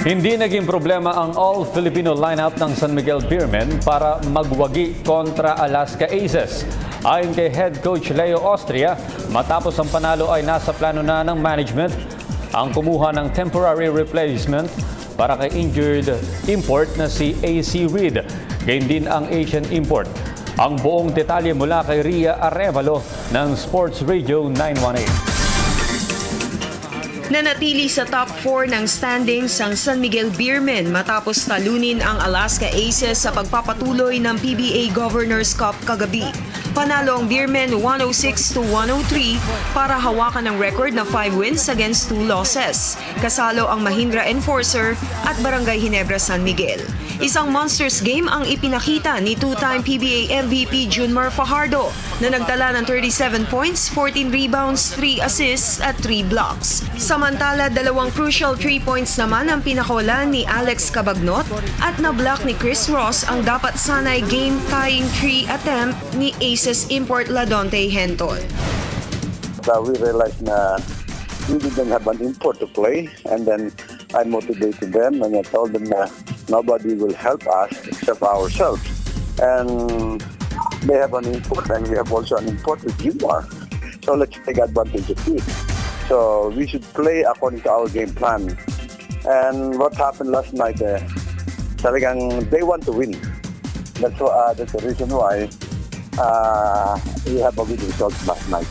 Hindi naging problema ang all-Filipino lineup ng San Miguel Beermen para magwagi kontra Alaska Aces. Ayon kay head coach Leo Austria, matapos ang panalo ay nasa plano na ng management ang kumuha ng temporary replacement para kay injured import na si AC Reed. Gayun din ang Asian import. Ang buong detalye mula kay Ria Arevalo ng Sports Radio 918. Nanatili sa top 4 ng standings ang San Miguel Beermen matapos talunin ang Alaska Aces sa pagpapatuloy ng PBA Governors Cup kagabi. Panalo ang Beermen 106-103 para hawakan ang record na 5 wins against 2 losses. Kasalo ang Mahindra Enforcer at Barangay Ginebra San Miguel. Isang monsters game ang ipinakita ni two-time PBA MVP Junmar Fajardo na nagtala ng 37 points, 14 rebounds, 3 assists at 3 blocks. Samantala, dalawang crucial 3 points naman ang pinakawalan ni Alex Cabagnot at na-block ni Chris Ross ang dapat sanay game-tying 3 attempt ni Aces import Ladonte Henton. We realized na we didn't have an import to play, and then I motivated them and I told them that nobody will help us except ourselves. And they have an import and we have also an import with Jumar. So let's take advantage of it. So we should play according to our game plan. And what happened last night, talagang they want to win. That's the reason why we have a good result last night.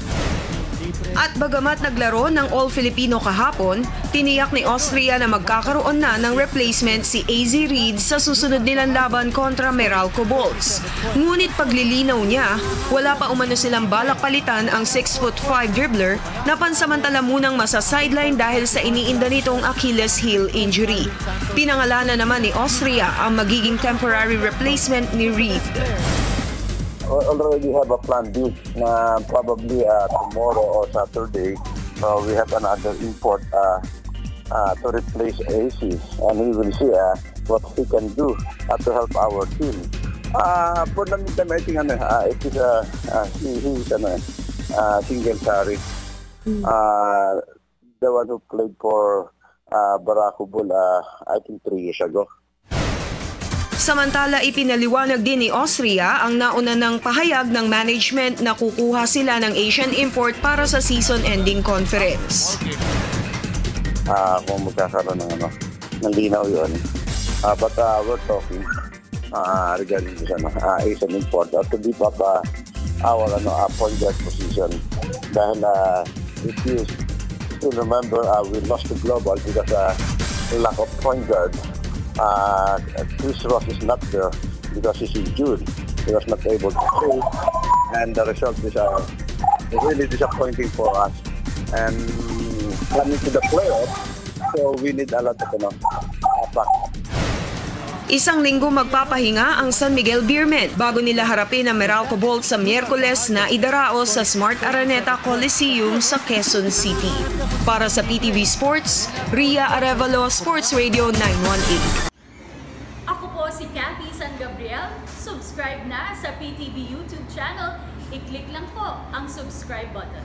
At bagamat naglaro ng All-Filipino kahapon, tiniyak ni Austria na magkakaroon na ng replacement si AZ Reed sa susunod nilang laban kontra Meralco Bolts. Ngunit paglilinaw niya, wala pa umano silang balak palitan ang 6'5" dribbler na pansamantala munang masa-sideline dahil sa iniinda nitong Achilles heel injury. Pinangalanan naman ni Austria ang magiging temporary replacement ni Reed. Already have a plan B na probably tomorrow or Saturday we have another import to replace ACs, and we will see what he can do to help our team. For the meantime, I think it is he is single carry. The one who played for Barako Bull I think 3 years ago. Samantala, ipinaliwanag din ni Austria ang nauna ng pahayag ng management na kukuha sila ng Asian import para sa season-ending conference. Kung magkakaroon ng linaw yun. But we're talking regarding this Asian import to beef up our point guard position. Dahil if you still remember, we lost to Global because lack of point guard. Chris Ross is not there because he's injured. He was not able to play, and the result is really disappointing for us. And coming to the playoffs, so we need a lot of backup. Isang linggo magpapahinga ang San Miguel Beermen bago nila harapin ang Meralco Bolts sa Miyerkules na idaraos sa Smart Araneta Coliseum sa Quezon City. Para sa PTV Sports, Ria Arevalo, Sports Radio 918. Ako po si Cathy San Gabriel. Subscribe na sa PTV YouTube channel. I-click lang po ang subscribe button.